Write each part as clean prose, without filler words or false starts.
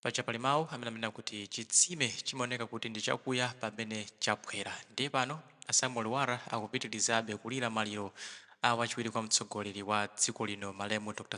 pachapali mawu amene kuti chitsime chimaoneka kuti ndi chakuya pamene chaphwera. Ndiye pano Lwara akupitilizabe kulira maliro a wachiwiri kwa mtsogoleri wa dziko lino malemu Dr.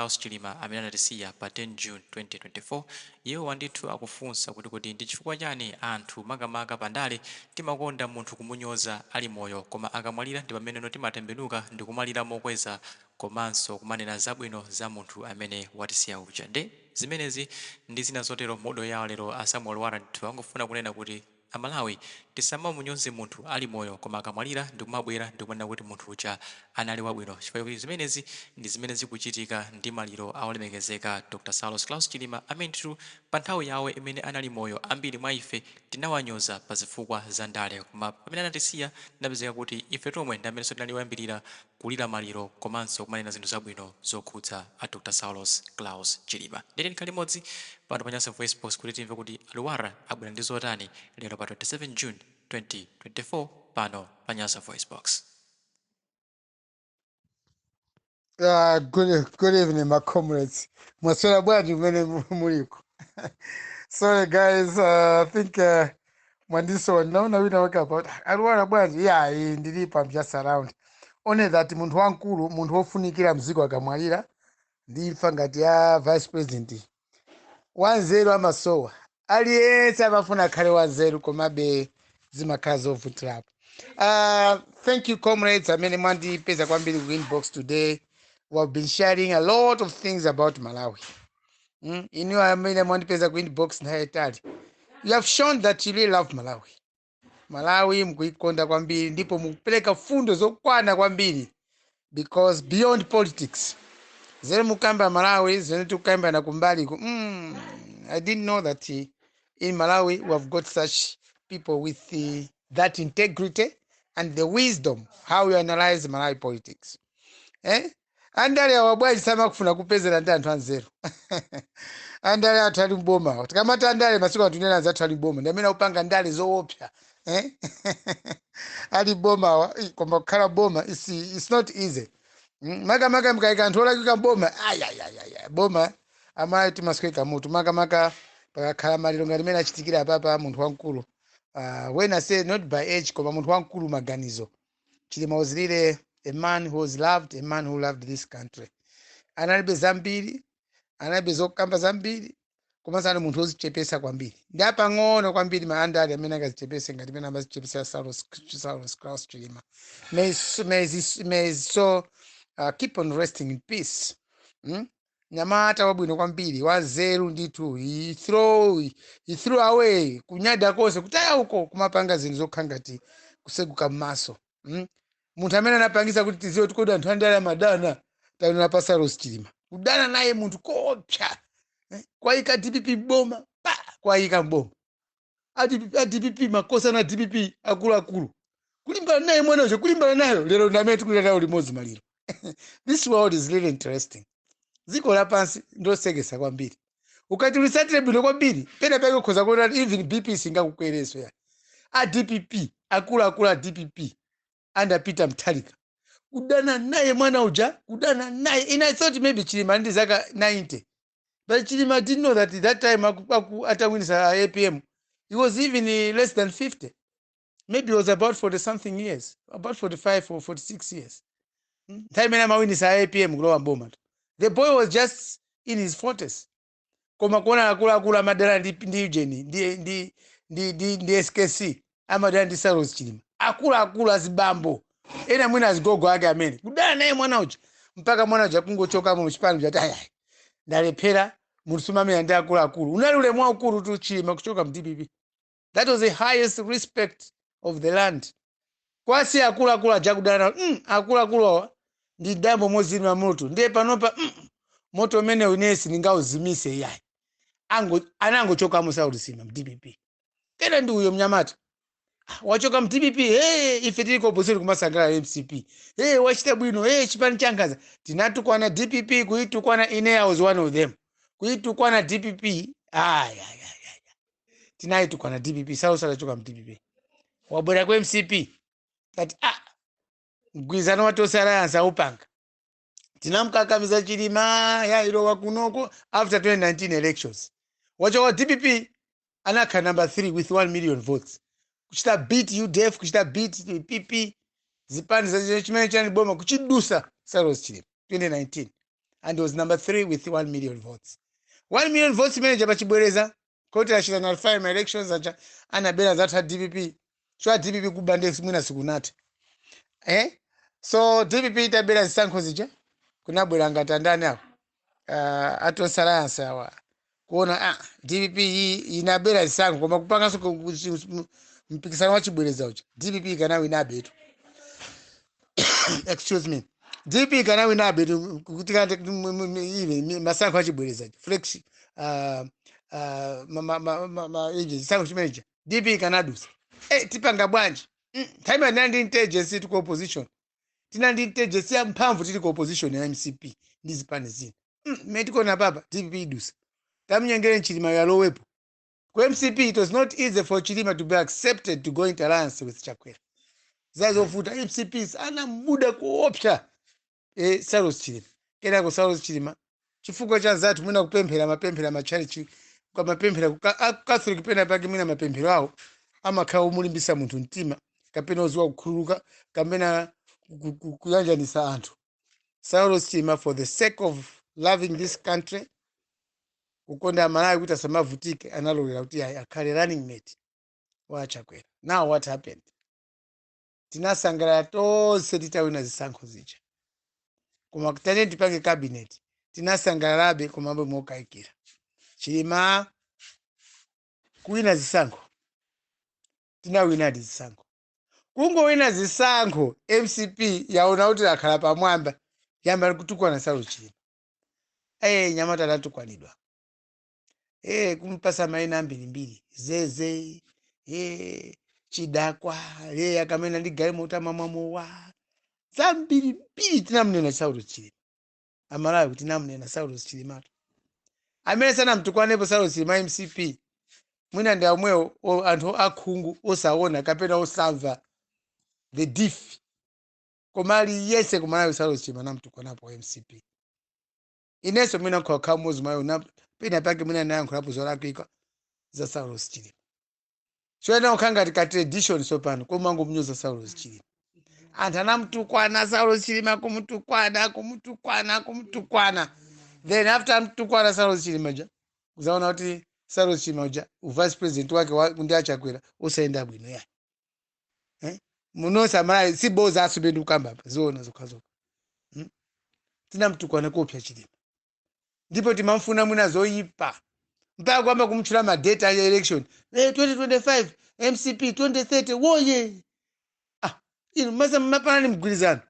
Chilima amene anatisiya pa 10 June 2024. Iwo ndithu akufunsa kuti ndi chifukwa chani anthu makamaka pandale timakonda munthu kumunyoza ali moyo, koma akamwalira ndi pamene timatembenuka ndi kumalira mokweza komanso kumanena zabwino za munthu amene watisiya uja. Nde zimenezi ndi zina zotero modo yawo lero Lwara ndithu angofuna kunena kuti Amalawi tisamamunyoze munthu ali moyo, koma akamwalira ndikumabwera ndikunena kuti munthu uja anali wabwino. Chifukwa zimenezi ndi zimene zikuchitika ndi maliro awolemekezeka Dr. Chilima amene ndithu pa nthawi yawo imene anali moyo ambiri mwa ife tinawanyoza pa zifukwa za ndale, koma pamene anatisiya tinapezeka kuti ife tomwe ndi amene tinali oyambirira kulira maliro komanso kumanena zinthu zabwino zokhudza a Dr. Chilima. Ndine ndikhale limodzi pano pa Nyasa VoiceBox kuti timve kuti Lwara abwera ndi zotani lero pa 27 June 2024 pano pa Nyasa VoiceBox. Good evening, my comrades. Mwaswera bwanji mmene muliko. Sorry guys, I think mwandiso naona wina wake about Lwara bwanji. Yeah, ndilipo, I'm just around. Only that munthu wankulu, munthu wofunikira mziko akamwalira ndifa ngati ya vice president. Wanzeru amasowa. Aliyense amafuna khale wanzeru komabe zimakhala zovutirapo. Thank you comrades. Amene mwandipeza kwambiri ku inbox today. We've been sharing a lot of things about Malawi. Inu amene mwandipeza ku inbox nthawi. You have shown that you really love Malawi. Malawi mkuikonda kwambiri ndipo mukupeleka fundo zokwana kwambiri, because beyond politics zere mukamba Malawi zene tukamba na kumbali I didn't know that in Malawi we have got such people with that integrity and the wisdom how you analyze Malawi politics. Andale wabwaji sama kufuna kupezera ndi anthu anzeru. Andale atali mboma. Tikamata andale masiku atunena za atali mboma. Ndamena upanga ndale zoopsa. Ali boma koma khala boma it's not easy. Maka mkaika anthu olakika boma. Boma amaiti masweka mutu. Maka pakakhala maliro ngati mene achitikira papa munthu wankulu. When I say not by age, koma munthu wankulu maganizo. Chilima was really a man who was loved, a man who loved this country. Analibe zambiri, analibe zokamba zambiri, komanso munthu wozichepesa kwambiri. Ndapa ngono kwambiri maandali amene akazichepese ngati mene amazichepesa Chilima. May so keep on resting in peace. Nyamata wabwino kwambiri, wanzeru nditu, he threw away kunyada kose kutaya uko kumapanga zinthu zokhangati kuseguka m'maso. Munthu amene anapangisa kuti tiziwe tikoda anthu andale amadana taona pa Chilima. Kudana naye munthu kopsa. Kwaika DPP boma, kwaika mboma. DPP makosa na DPP akulu. Kulimbana naye mwana ucho, kulimbana nayo lero ndamene tikulira nayo limodzi maliro. This world is really interesting. Ziko la pansi ndosegesa kwambiri. Ukati ulisatire bwino kwambiri, pena pake ukhoza kuona even BP singakukwereso ya. DPP akulu DPP under Peter Mutharika. Kudana naye mwana uja, kudana naye. And I thought maybe Chilima ndi zaka 90. But Chilima didn't know that at that time atawinisa APM, he was even less than 50. Maybe he was about 40 something years, about 45 or 46 years. Time when amawinisa APM kulowa mboma. The boy was just in his 40s. Koma kuona akula madara ndi Eugene, ndi SKC, amadara ndi Chilima. Akula azibambo. Ena mwina azigogo ake amene. Kudana naye mwana uja. Mpaka mwana uja kungochoka mu chipani cha ndalephera mulusumamira ndi akulu. Unali ule mwa ukulu tu Chilima kuchoka mu DPP. That was the highest respect of the land. Kwasi akulu aja kudana akulu ndi dambo mozima moto. Ndiye panopa moto mene unesi ningauzimise yayi. Anangochoka mu Chilima mu DPP. Kena ndi uyo mnyamata. Wachoka mu DPP, ife tiliko opposite kumasangala MCP. Wachita bwino, chipani changaza. Tinatukwana DPP, kuitukwana ine I was one of them. Kuitukwana DPP, tinaitukwana DPP, sausala choka mu DPP. Wabwera kwa MCP. That mgwizano watose alliance upanga. Tinamkakamiza Chilima, ilowa kunoko after 2019 elections. wacho DPP anakha number 3 with 1 million votes kuchita beat UDF kuchita beat PP zipani za chimene chani boma kuchidusa Cyrus Chilima 2019 and was number 3 with 1 million votes. 1 million votes manager pachibwereza koti achita nullify my elections acha anabera zatha DPP chwa DPP kubande mwina sikunati so DPP itabera zisankho zija kunabwera ngatandani apo atosalansa awa kuona DPP inabera zisankho koma kupanganso mpikisano wachibwereza ucha DPP kana winabetu excuse me DPP kana winabetu kuti kante masankho achibwereza flex zisankho chimeneja DPP kana dusa tipanga bwanji time nandi intelligence to opposition tinandi intelligence ya mphamvu tili ku opposition ya MCP ndizipane zina metikona baba DPP dusa tamnyengere Chilima yalowepo ku MCP. It was not easy for Chilima to be accepted to go into alliance with Chakwera zazofuta MCPs ana muda kuopsha Cyrus Chilima kena ko Cyrus Chilima chifukwa cha zatu mwina kupemphera mapemphera macharichi kwa mapemphera Catholic pena pake mwina mapemphero awo amakhala umulimbisa munthu mtima kapena oziwa kukhululuka kapena kuyanjanisa anthu. Cyrus Chilima, for the sake of loving this country, kukonda Malawi kuti asamavutike, analolera kuti akhale running mate wa Chakwera. Now what happened? Tinasangalala tonse titawina zisankho zija koma kutane tipange cabinet tinasangalalabe koma mambo mokayikira. Chilima kuwina zisankho tinawina zisankho kungowina zisankho MCP yaona kuti akhala pamwamba yamba kutukwana Cyrus Chilima nyamata anatukwanidwa kumpasa maina mbili zeze chidakwa akamena ndigaye motama mwamowa zambiri tinamnena Cyrus Chilima amalawi kuti tinamnena Cyrus Chilima amene sana mtukwanepo Cyrus Chilima MCP mwina ndi amwewo anthu akhungu osaona kapena osamva the diff komali yese kumalawi Cyrus Chilima namtukwanapo MCP ineso mwina kwa kamuzi mayo pina pake mwina nayankhulapo zolakwika za Cyrus Chilima chwena ukhanga tika tradition sopano komango mnyuza Cyrus Chilima anthu anamtukwana Cyrus Chilima kumutukwana then after mtukwana Cyrus Chilima ja uzaona kuti Cyrus Chilima ja vice president wake ndi Chakwera usaenda bwino ya munosa mara siboza asubendu kamba ziona zokhazo tinamtukwana kopya Chilima ndipo timamfuna mwina zoyipa mpaka kwamba kumchula madata ya election 2025 MCP 2030 woye ino masa mapana ni mgwirizano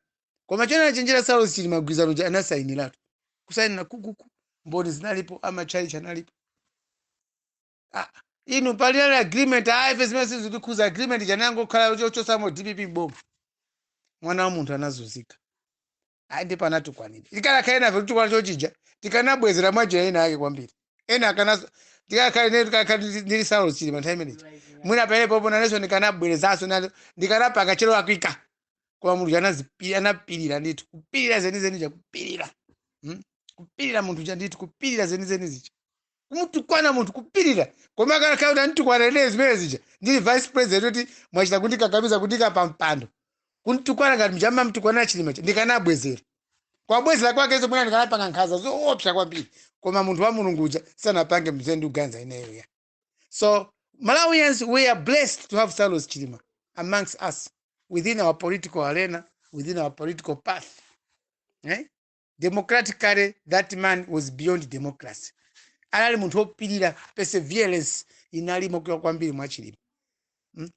koma chona chenjera Cyrus Chilima mgwirizano ja anasainiratu kusaini na kukuku mboni zinalipo ama chai chanalipo ino palila agreement ifes zikuza agreement janango khala chochosamo DPP bomb mwana wa munthu anazuzika ndi panatukwanira ikala kaena kutukwana chochija tikanabwezera mwaje ena yake kwambiri ena akanazo ndiri Cyrus Chilima time minute mwina pale popo na leso ndikanabwerezaso nalo ndikanapanga chero akwika kwa munthu anapirira nditu kupirira zenizeni kupirira kupirira munthu chanditu kupirira zenizeni zija kumutukwana munthu kupirira koma kana kauna nditukwana ine zimene zija ndili vice president kuti mwachita kundikakamiza kundika pampando kuntukwana ngati mjama mtukwana Chilima ndikanabwezera kwa bwezera kwake izo mwana ndikanapanga nkhaza zoopsa kwambiri koma munthu wa Mulungu uja sanapange mzendu ganza ineyo ya. So Malawians, we are blessed to have Cyrus Chilima amongst us within our political arena, within our political path. Democratically, that man was beyond democracy. Anali munthu opirira, perseverance inalimo kwa kwambiri mwa Chilima.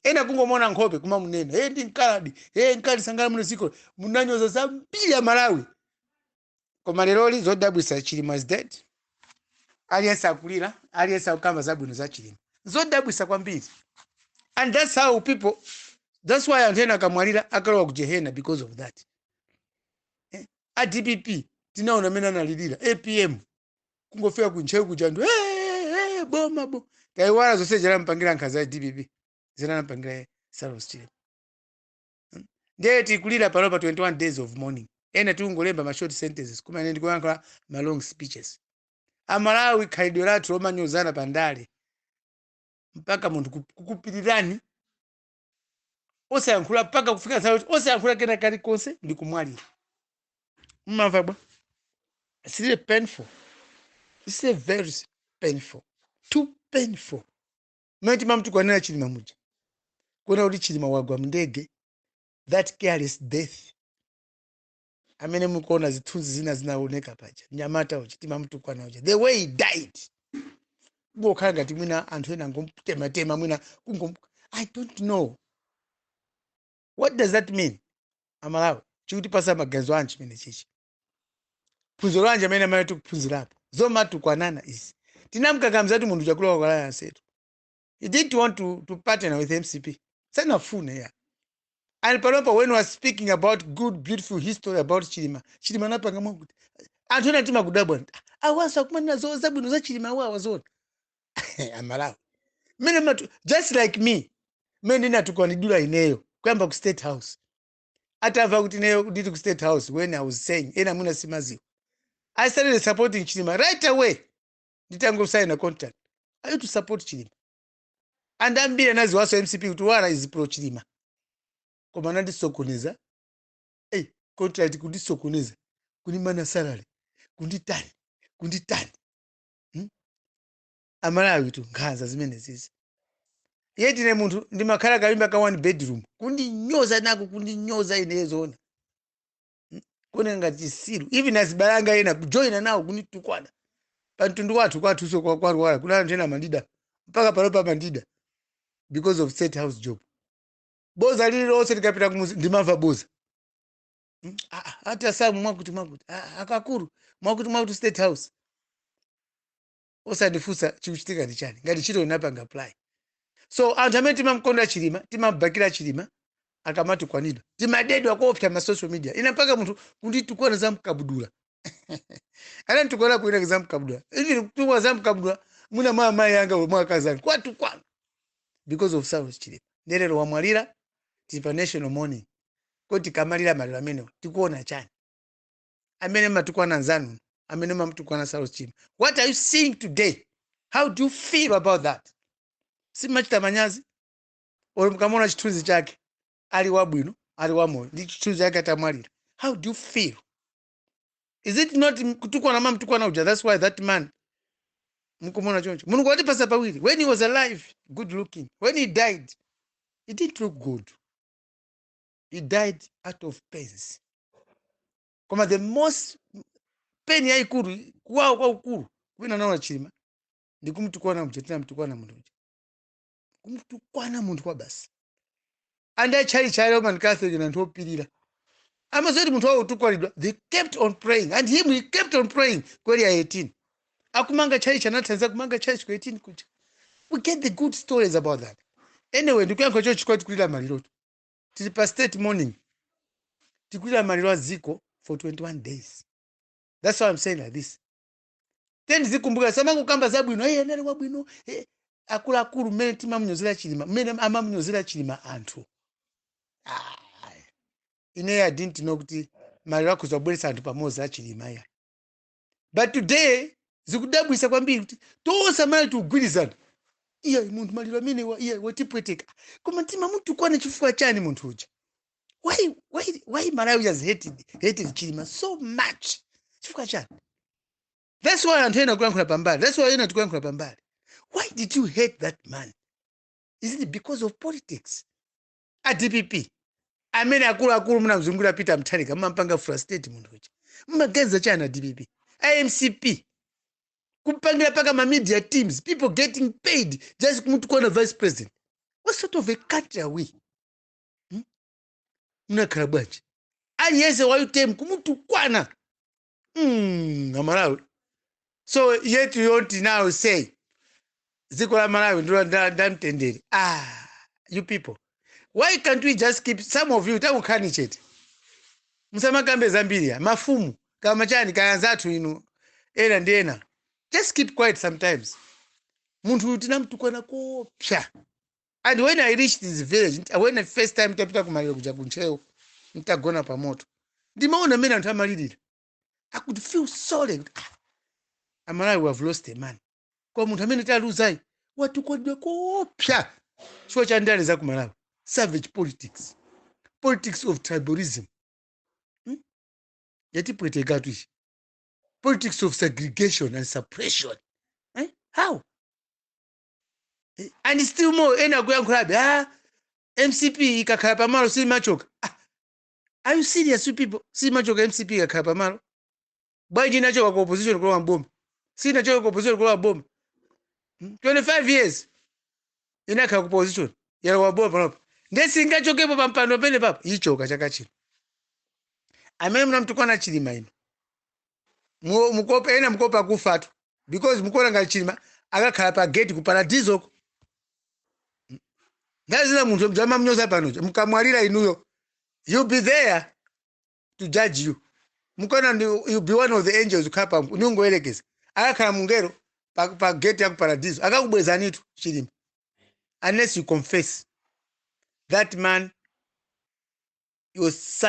Ena kungomona nkhope kuma munena ndi nkaladi nkali sangala muno ziko munanyoza zambiri ya Malawi koma lero zodabwisa Chilima is dead. Aliyense kulira aliyense ukamba zabwino za Chilima zodabwisa kwambiri, and that's how people, that's why antena akamwalira akalowa kujehena because of that. DPP tinaona mena nalilira APM kungofika kunchewu kujandu boma taiwala zose jala mpangira nkhaza DPP zina mpangira Cyrus Chilima ndeti kulira pano pa 21 days of mourning ena tungolemba ma short sentences kuma ndi kuyankha ma long speeches Amalawi khalidwe lathu lomanyozana pandale mpaka munthu kukupirirani osayankhula mpaka kufika nthawi osayankhula kena kalikonse ndi kumwalira. Mmamva bwa? It's really painful. It's very painful. Too painful. Mati mamtu kwa nena Chilima muja. Kuna uli Chilima wagwa mndege. That careless death. Amene mukona zithunzi zinaoneka paja. Nyamata uchi tima mtu kwa nauja. The way he died. Mbo kanga timwina anthu ena ngomtema mwina I don't know. What does that mean? Amalawi. Chikuti pasa maganizo anchi mene chichi. Phunziro lanje amene amaye tikuphunzirapo. Zoma tukwanana izi. Tinamkakamizatu mundu chakula wakalaya asetu. He didn't want to partner with MCP. Sana fune ya. And Palompa, when we were speaking about good, beautiful history about Chilima, Chilima napanga mungu. Antona tima kudabwa. Awasa kumana zo sibwino za Chilima wa wazona. Amalawi. Mene matu, just like me. Mene natukuwa nidula ineyo. Kwamba ku State House. Ata hava kutineyo kuditi ku State House when I was saying, ena muna simaziwa. I started supporting Chilima right away. Nitango sign a contract. I used to support Chilima. And I'm being nazi waso MCP Lwara is pro Chilima. Komana ndisokoneza. Contract kundisokoneza. Kunimana salary. Kunditani. Amalawi tu nkhanza zimene zizi. Yeti ne muntu ndimakhala kalimba ka one bedroom. Kundinyoza nako kundinyoza inezona. Kone ngati siru. Even azibalanga yena kujoina nawo kunitukwana. Pantundu watu kwatuso kwa Lwara kuna njena mandida. Mpaka Palompa mandida. Because of State House job. Boza lili ose likapita kumuzi ndimava boza. Hata saa mwakuti. Akakuru mwakuti State House. Osa ndifusa chikuchitika ndi chani. Ngati chito inapanga apply. So antame timamkonda Chilima, timabakira Chilima, akamati kwanidwa. Timadedwa kuopya ma social media. Inapaka muntu kunditukwana za mkabudula. Ana ntukwana kuina za mkabudula. Hivi tukwa za mkabudula muna mama yanga mwakazani. Kwa tukwana. Because of South Chilima. Nerero wamwalira tipa national mourning. Koti kamalira malira meno. Tikuona chani. Amene matukwana nzanu. Amene matukwana South Chilima. What are you seeing today? How do you feel about that? Si machita manyazi. Olu mkamona chithunzi chake. Ali wabwino. Ali wamoyo. Ndi chithunzi chake atamwalira. How do you feel? Is it not kutukwana mama tukwana uja? That's why that man. Mkumona choncho. Mungu wati pasa pawili. When he was alive, good looking. When he died, he didn't look good. He died out of pains. Koma the most pain ya ikuru, kwa ukuru. Kwina naona Chilima. Ndi kumtukwana mchetina mtukwana mundu uja. Kumtukwana mundu kwa basi. Anda chali Roman Catholic na ntopilira. Amazodi muntu wawo tukwalidwa. They kept on praying. And him, he kept on praying. Kweli ya 18. Akumanga chali chanatanza kumanga chali kwa 18 kuja. We get the good stories about that. Anyway, ndikuyanko chochi kwa tukulila maliroto. Tilipa state morning. Tukulila maliro ziko for 21 days. That's why I'm saying like this. Then zikumbuka samangu kamba sibwino. Nere wabwino. Akula akulu mene tima mnyozela Chilima. Mene ama mnyozela Chilima anthu. I didn't know kuti maliro kuzabwelesa anthu pamoza Chilima ya. But today, zikudabwisa kwambiri kuti tosa mali tugwirizana. Iya muntu maliro amene watipweteka. Koma tima muntu kwana chifukwa chani muntu uja. Why Malawi has hated Chilima so much? Chifukwa chani. That's why antena kuyankhula pambali. That's why tukuyankhula pambali. Why did you hate that man? Is it because of politics? A DPP. Amene akulu muna mzungura Peter Mtharika mpanga frustrate muntu uja. Mmagenza chana DPP. IMCP. Kupangira paka ma media teams, people getting paid just kumutukwana vice president. What sort of a country are we? Muna karabachi. Aliyese wa utem kumutukwana. Amalawi. So yet you want to now say, Zikola Malawi ndamtendere. You people. Why can't we just keep some of you tamu kanichete? Musama kambe zambilia, mafumu, kama chani kayanzatu inu, ena ndiena. Just keep quiet sometimes. Muntu utina mtukwana kopya. And when I reached this village, when the first time tapita kumalira kuja kuncheo, nitagona pamoto. Ndimaona mena ntamalirira. I could feel sorry. Amalawi have lost a man. Kwa munthu amene taluzai watukodwa kopya chifukwa cha ndale za ku Malawi. Savage politics. Politics of tribalism. Yatipwetekatu ichi. Politics of segregation and suppression. How? And still more, ena kuyankhulabe, MCP ikakhala pamalo simachoka. Are you serious, you people? Simachoka MCP ikakhala pamalo. Bwanji inachoka kwa opposition kulowa mboma. Si inachoka kwa opposition kulowa mboma. 25 years. Inakhala ku opposition. Yalowa mboma panopa. Ndesingachokepo pampando pene papa. Ichoka chaka chino. Amene mnamtukwana Chilima ino. Mukopa ena mukopa kufatu. Because mukona ngati Chilima akakhala pa gate ku Paradizo. Ngazina munthu mjama mnyoza panoja. Mukamwalira inuyo. You'll be there to judge you. Mukona you'll be one of the angels ukapa Kungoyelekeza. Akakhala Mgelo pa gate ya ku Paradizo. Akakubwezani tu Chilima. Unless you confess that man was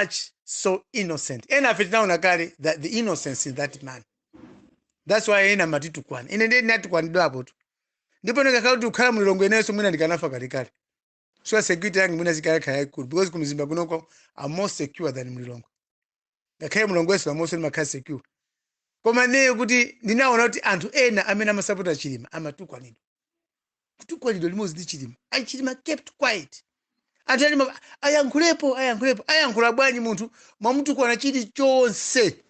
so innocent. Ena fitina unakali that the innocence in that man. That's why ena matitu kwana. Ine ndi nati kwanidwa hapo tu. Ndipo nikakauti ukhala mulilongo eneso mwina ndikanafa kalikali. So security yangu mwina zikaya kaya ikulu. Because kumizimba kunoko are more secure than mulilongo. Nakaya mulilongo esu are more secure. Koma neyo kuti ninaona kuti anthu ena amene amasapota Chilima amatukwa nido. Kutukwa nido limozi ndi Chilima. And Chilima kept quiet. Anthu ena ayankhula bwanji munthu mwamutukwa na chili chonse.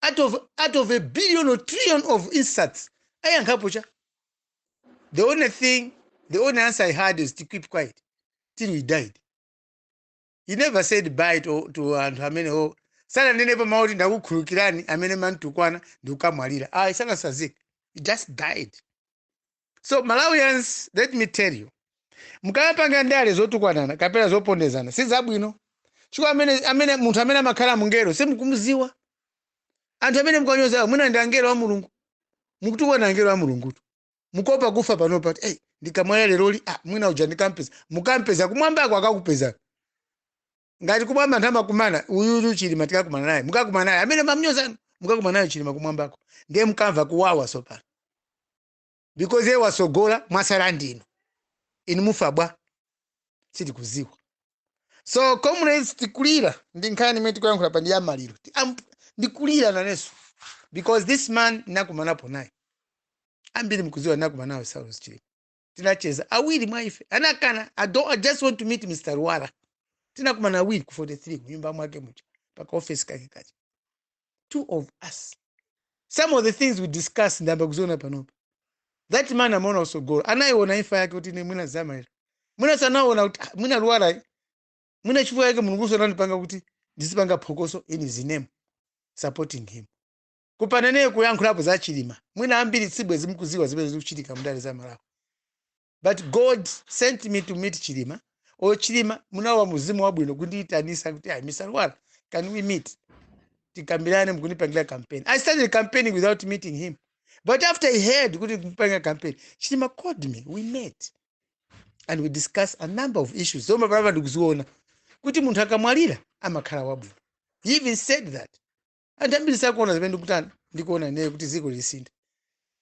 Out of a billion or trillion of insults. Ayankhapo cha. The only answer I had is to keep quiet till he died. He never said bye to anthu amene sana nenepa mauti ndakukhulukirani amene mantukwana ndikamwalira. Sana sazika. He just died. So Malawians, let me tell you. Mukapanga ndale zotukwanana kapena zopondezana sizabwino. Chiko amene munthu amene amakhala Mgelo simukumuziwa. Anthu amene mkanyoza mwina ndi angelo wa Mulungu. Mukutukwana angelo wa Mulungu. Mukopa kufa panopa ndikamwalira lero mwina uja ndikampeza. Mukampeza kumwambako akakupeza. Ngati kumwamba ntama kumana uyu Chilima tikakumana naye. Mukakumana naye amene mamnyoza mukakumana naye Chilima kumwambako. Ndiye mkamva kuwawa sopana. Because he was sogola mwasala ndino. Inimufabwa siti kuziwa. So comrades tikulira ndinkani meti kuyankhula pa ndiyamaliro. Ndikulira naneso because this man nakumanapo naye. Ambiri mkuziwa nakumanawe Saulos Chilima. Tinacheza awiri mwaife. Anakana I just want to meet Mr. Lwara. Tinakumana awiri ku 43 kunyumba mwake mucha. Paka office kake kachi. Two of us. Some of the things we discussed ndamba kuzona panopa. That man amona also go. Anaiona ifa yake kuti mwina zamaira. Mwina sanaona mwina Lwara. Mwina chifu yake mulunguso nanipanga kuti ndisipanga phokoso in his name supporting him. Kupanene kuyankhulapo za Chilima. Mwina ambiri sibwe zimkuziwa zibe zikuchitika mndale za Malawi. But God sent me to meet Chilima. Chilima munawa muzimu wabwino kundiitanisa kuti Mr. Lwara, can we meet? Tikambirane mkunipangira campaign. I started campaigning without meeting him. But after I heard kuti kupanga campaign, Chilima called me. We met. And we discussed a number of issues. Zoma baba ndikuziona. Kuti munthu akamwalira amakhala wabwino. He even said that. And ambiri sakuona zimene ndikutana ndikuona naye kuti ziko lisinda.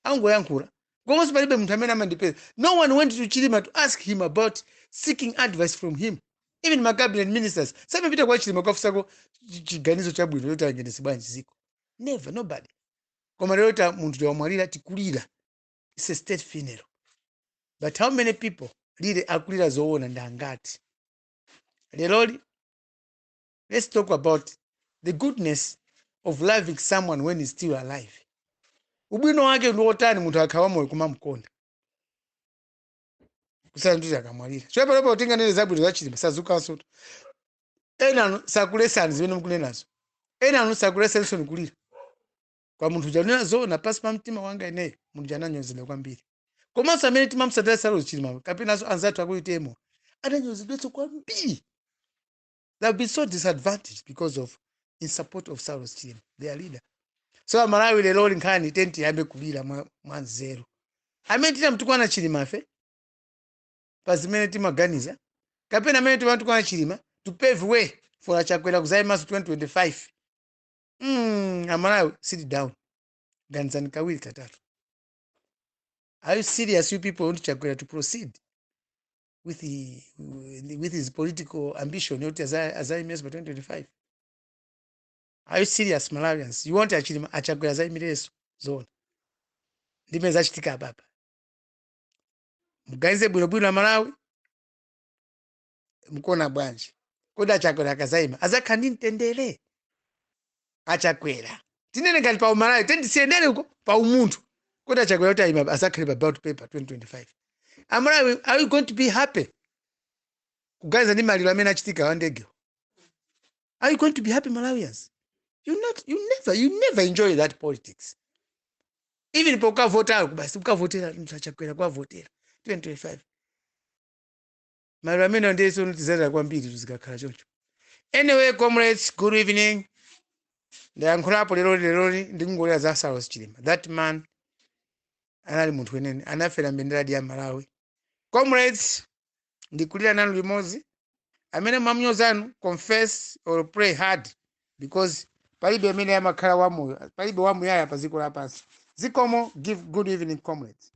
Angoyankhula. Komanso palibe munthu amene amandipeza. No one went to Chilima to ask him about seeking advice from him. Even my cabinet ministers. Samapita kwa Chilima kwafusako chiganizo chabwino yoti angendese bwanji ziko. Never, nobody. Koma lero munthu wamwalira tikulira. It's a state funeral. But how many people really akulira zoona ndangati? Leloli, let's talk about the goodness of loving someone when he's still alive. Ubwino wake ndiotani munthu akhawa moyo kumamkonda. Kusala nduti akamwalira. Chwepa lopa utinga nene zabwino za Chilima sazuka nsoto. Enanu sakulesani zimene mukunenazo. Enanu sakulesani nikulira. Kwa munthu janena zona pasi pa mtima wanga ineyo munthu jananyozedwa kwambiri. Komanso amene timamsatira Saulos Chilima kapenaso anzathu akuitemo ananyozedwenso kwambiri. They've been so disadvantaged because of in support of Saulos Chilima, their leader. So Malawi lero nkhani tenti yambe kulira mwanzero. Amene tinamtukwana Chilima fe pazimene timaganiza kapena amene timatukwana Chilima to pave way for achakwera kuzaimaso 2025. Amalawi sit down. ganizani kawiri katatu. Are you serious, you people want Chakwera to proceed with his political ambition as I by 2025? Are you serious, Malawians? You want Chakwera Zaimireso zone? Ndimeza chitika baba. Muganize bwinobwino na Malawi. Mkona bwanji. Koda Chakwera kazaima. Azakandi ntendele. Achakwera. Tinene ngati pa Malawi. Tendi siendele uko pa umuntu. Koda Chakwera utaima azakhale about paper 2025. Amalawi, are you going to be happy? Kuganiza ndi maliro amene achitika wandege. Are you going to be happy, Malawians? You never enjoy that politics. Even if you vote, basi ukavotera Chakwera kwa votera 2025. Marameno ndeso nutizara kwambiri tuzikakhala choncho. Anyway, comrades, good evening. Ndayankhulapo lero ndingolera za Salos Chilima. That man anali munthu wenene anafera mbendera ya Malawi. Comrades, ndikulira nanu limodzi. Amene mamnyozanu confess or pray hard because palibe amene amakhala wamoyo, palibe wamuyaya pa dziko lapansi. Zikomo, give good evening, comrades.